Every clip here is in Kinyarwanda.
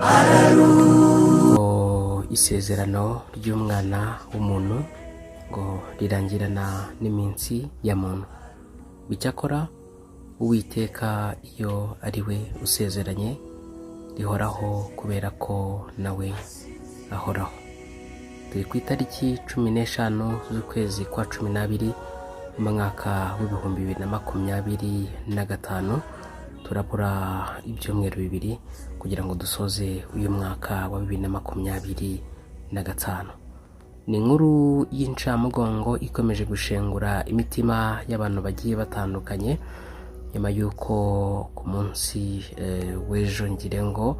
ngo isezerano ry'umwana w'umuntu ngo rirangirana n'iminsi ya muntu. Bicyakora Uwiteka iyo ari we usezeranye rihoraho kubera ko nawe ahoraho. Turi ku itariki 15 z'ukwezi kwa 12 mu mwaka w'ibihumbi 2025. Turapura ibyumweru bibiri kugira ngo dusoze uyu mwaka wa 2025. Ni inkuru y'incamugongo ikomeje gushengura imitima y'abantu bagiye batandukanye nyuma y'uko ku munsi w'ejo ngirengo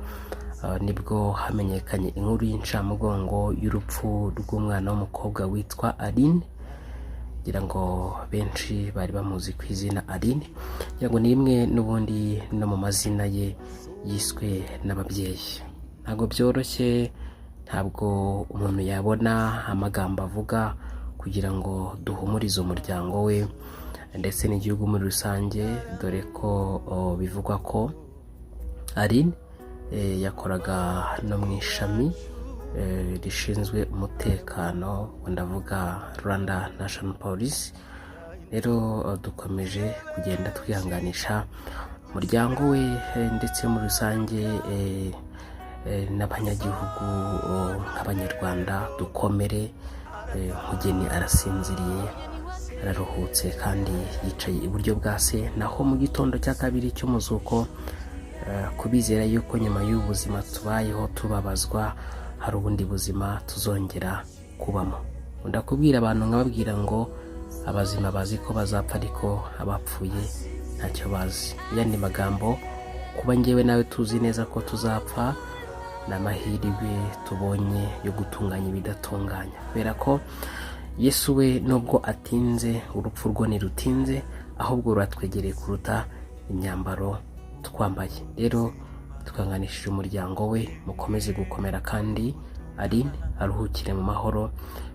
nibwo hamenyekanye inkuru y'incamugongo y'urupfu rw'umwana w'umukobwa witwa Aline. Ngira ngo benshi bari bamuzi ku izina Aline, ngira ngo ni imwe n'ubundi no mu mazina ye yiswe n'ababyeyi. Ntabwo byoroshye, ntabwo umuntu yabona amagambo avuga kugira ngo duhumurize umuryango we ndetse n'igihugu muri rusange, dore ko bivugwa ko Aline yakoraga no mu ishami rishinzwe umutekano, ndavuga Rwanda National Police. Rero dukomeje kugenda twihanganisha umuryango we ndetse muri rusange n'abanyagihugu nk'abanyarwanda. Dukomere, Mugeni arasinziriye, araruhutse kandi yicaye iburyo bwa se. Naho mu gitondo cya kabiri cy'umuzuko, kubizera yuko nyuma y'ubuzima tubayeho tubabazwa hari ubundi buzima tuzongera kubamo. Ndakubwira abantu nkababwira ngo abazima bazi ko bazapfa ariko abapfuye ntacyo bazi. Yandi magambo, kuba ngewe nawe tuzi neza ko tuzapfa n'amahirwe tubonye yo gutunganya ibidatunganya, kubera ko Yesu we nubwo atinze, urupfu rwo ntirutinze, ahubwo ruratwegereye kuruta imyambaro twambaye. Rero twanganishije umuryango we, mukomeze gukomera kandi Aline aruhukire mu mahoro.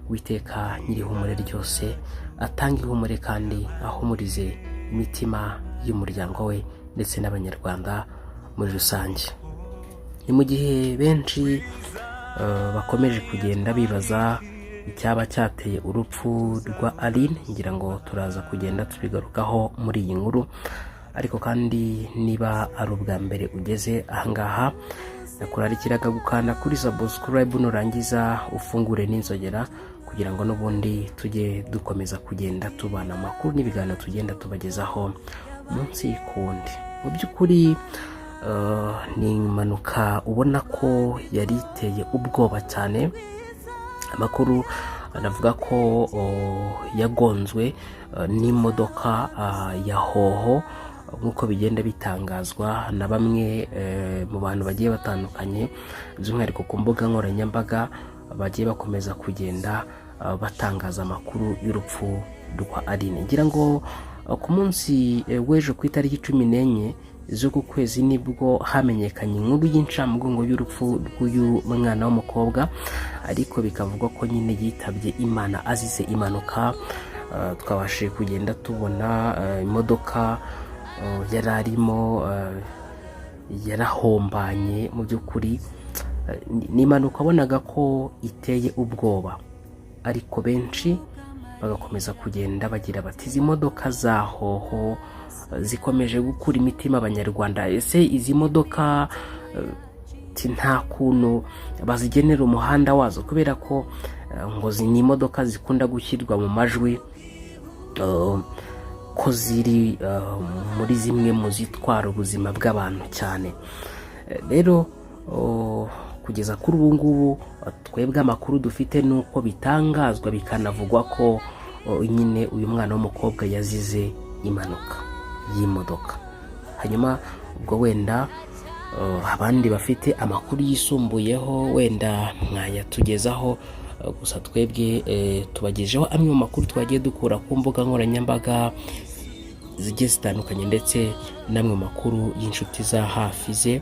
Uwiteka nyirihumure ryose atanga ihumure kandi ahumurize imitima y'umuryango we ndetse n'abanyarwanda muri rusange. Ni mu gihe benshi bakomeje kugenda bibaza icyaba cyateye urupfu rwa Aline, ngira ngo turaza kugenda tubigarukaho muri iyi nkuru. Ariko kandi niba ari ubwa mbere ugeze ahangaha, nakurarikiraga gukanda kuri subscribe nurangiza ufungure n'inzogera kugira ngo n'ubundi tujye dukomeza kugenda tubana amakuru n'ibiganiro tugenda tubagezaho umunsi ku wundi. Mu by'ukuri ni impanuka ubona ko yari iteye ubwoba cyane. Amakuru anavuga ko yagonzwe n'imodoka ya hoho, nk'uko bigenda bitangazwa na bamwe mu bantu bagiye batandukanye, by'umwihariko ku mbuga nkoranyambaga bagiye bakomeza kugenda batangaza amakuru y'urupfu rwa Aline. Ngira ngo ku munsi w'ejo ku itariki 14 z'uku kwezi nibwo hamenyekanye inkuru y'incamugongo y'urupfu rw'uyu mwana w'umukobwa, ariko bikavugwa ko nyine yitabye Imana azize impanuka. Twabashije kugenda tubona imodoka yari arimo yarahombanye. Mu by'ukuri ni impanuka wabonaga ko iteye ubwoba, ariko benshi bagakomeza kugenda bagira bati izi modoka za hoho zikomeje gukura imitima abanyarwanda. Ese izi modoka nta kuntu bazigenera umuhanda wazo, kubera ko ngo ni imodoka zikunda gushyirwa mu majwi ko ziri muri zimwe mu zitwara ubuzima bw'abantu cyane. Rero kugeza kuri ubu ngubu twebwe amakuru dufite nuko bitangazwa bikanavugwa ko nyine uyu mwana w'umukobwa yazize impanuka y'imodoka. Hanyuma ubwo wenda abandi bafite amakuru yisumbuyeho wenda mwayatugezaho, gusa twebwe tubagejeho amwe mu makuru twagiye dukura ku mbuga nkoranyambaga zigiye zitandukanye ndetse n'amwe mu makuru y'inshuti za hafi ze.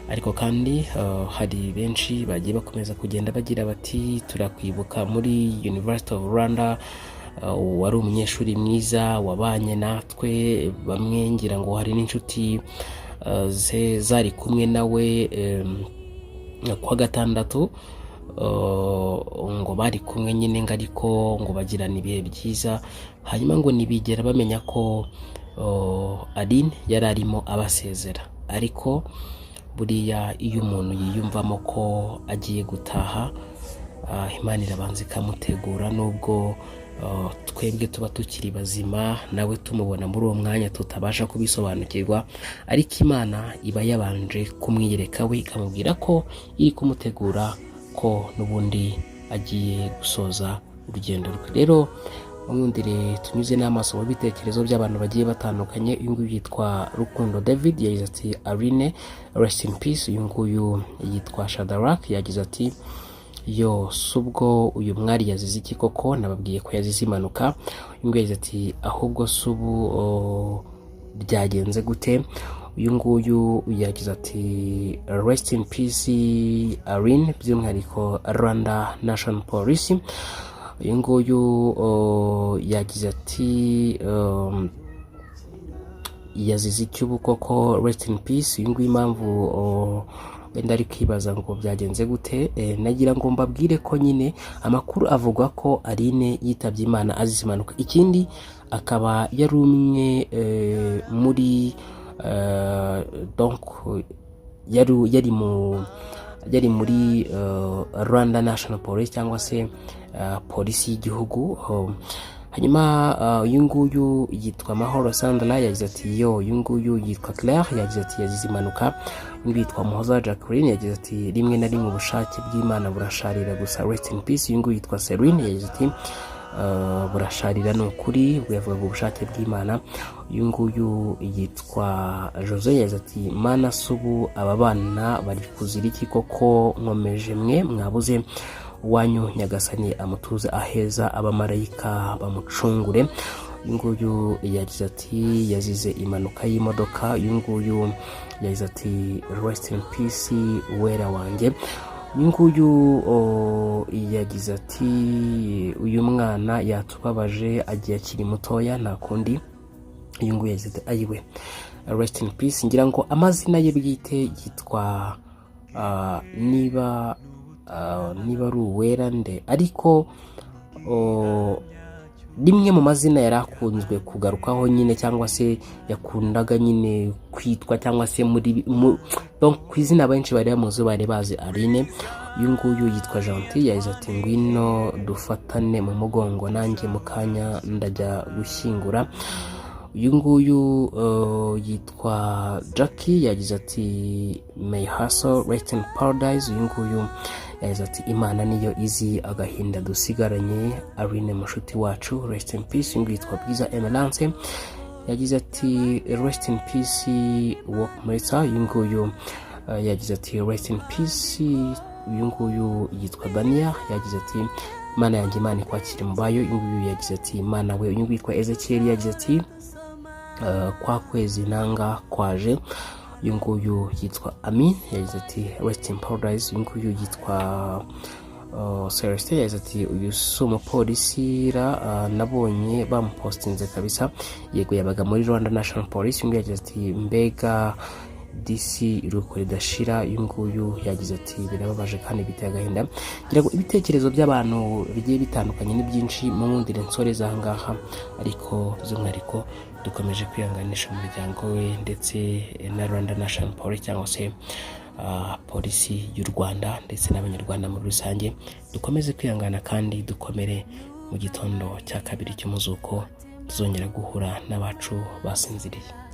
Ariko kandi hari benshi bagiye bakomeza kugenda bagira bati turakwibuka muri University of Rwanda, wari umunyeshuri mwiza wabanye natwe. Bamwe ngira ngo hari n'inshuti ze zari kumwe nawe kuwa gatandatu ngo bari kumwe nyine ngo ariko ngo bagirana ibihe byiza, hanyuma ngo ntibigera bamenya ko Aline yari arimo abasezera. Ariko buriya iyo umuntu yiyumvamo ko agiye gutaha, Imana irabanza ikamutegura, nubwo twebwe tuba tukiri bazima nawe tumubona muri uwo mwanya tutabasha kubisobanukirwa, ariko Imana iba yabanje kumwiyereka we ikamubwira ko iri kumutegura ko n'ubundi agiye gusoza urugendo rwe. Rero mwundire tunyuze n'amaso mu bitekerezo by'abantu bagiye batandukanye. Uyu nguyu yitwa Rukundo David yagize ati Aline rest in peace. Uyu nguyu yitwa Shadrack yagize ati yo subwo uyu mwari yazize iki koko, nababwiye ko yazize impanuka. Uyu nguyu yagize ati ahubwo subu byagenze gute. Uyu nguyu yagize ati rest in peace Aline, by'umwihariko Rwanda National Police. Uyu nguyu yagize ati yazize icyubu koko rest in peace. Uyu nguyu impamvu wenda ari kwibaza ngo byagenze gute, nagira ngo mbabwire ko nyine amakuru avuga ko Aline yitabye Imana azize impanuka. Ikindi akaba yari umwe muri donc yari muri Rwanda National Police cyangwa se polisi y'igihugu. Hanyuma uyu nguyu yitwa Mahoro Sandra yagize ati yo. Uyu nguyu yitwa Claire yagize ati yazize impanuka. Uyu yitwa Muhoza Jacqueline yagize ati rimwe na rimwe ubushake bw'Imana burasharira gusa rest in peace. Uyu nguyu yitwa Celine yagize ati burasharira ni ukuri, bwavuga ubushake bw'Imana. Uyu nguyu yitwa Jose yagize ati mana subu aba bana bari kuzira iki koko, nkomeje mwe mwabuze wanyu nyagasani amutuze aheza, abamarayika bamucungure. Uyu nguyu yagize ati yazize impanuka y'imodoka. Uyu nguyu yagize ati rest in peace wera wanjye. Uyu nguyu yagize ati uyu mwana yatubabaje agiye akiri mutoya nta kundi. Uyu nguyu yagize ati ayiwe rest in peace. Ngira ngo amazina ye bwite yitwa niba ari uwera nde, ariko rimwe mu mazina yari akunzwe kugarukaho nyine, cyangwa se yakundaga nyine kwitwa, cyangwa se donc ku izina benshi bari bamuzi bari bazi Aline. Uyu nguyu yitwa Gentil yagize ati ngwino dufatane mu mugongo nanjye mu kanya ndajya gushyingura. Uyu nguyu yitwa Jackie yagize ati may hustle rest in paradise. Uyu nguyu yagize ati Imana niyo izi agahinda dusigaranye, Aline mushuti wacu rest in peace. Uyu nguyu yitwa Bwiza Emelance yagize ati rest in peace Walk Murisa. Uyu nguyu yagize ati rest in peace. Uyu nguyu yitwa Dania yagize ati Mana yanjye Imana ikwakire mu bayo. Uyu nguyu yagize ati Mana we. Uyu nguyu yitwa Ezekiel yagize ati kwa kwezi nanga kwaje. Uyu nguyu yitwa Amin yagize ati rest in paradise. Uyu nguyu yitwa Celestin yagize ati uyu si umupolisi nabonye bamupostinze kabisa, yego yabaga muri Rwanda National Police. Uyu nguyu yagize ati mbega DC iruko ridashira. Uyu nguyu yagize ati birababaje kandi biteye agahinda. Ngira ngo ibitekerezo by'abantu bigiye bitandukanye ni byinshi mu ndire nsore za ngaha, ariko by'umwihariko dukomeje kwihanganisha umuryango we ndetse na Rwanda National Police cyangwa se polisi y'u Rwanda ndetse n'abanyarwanda muri rusange. Dukomeze kwihangana kandi dukomere. Mu gitondo cya kabiri cy'umuzuko tuzongera guhura n'abacu basinziriye.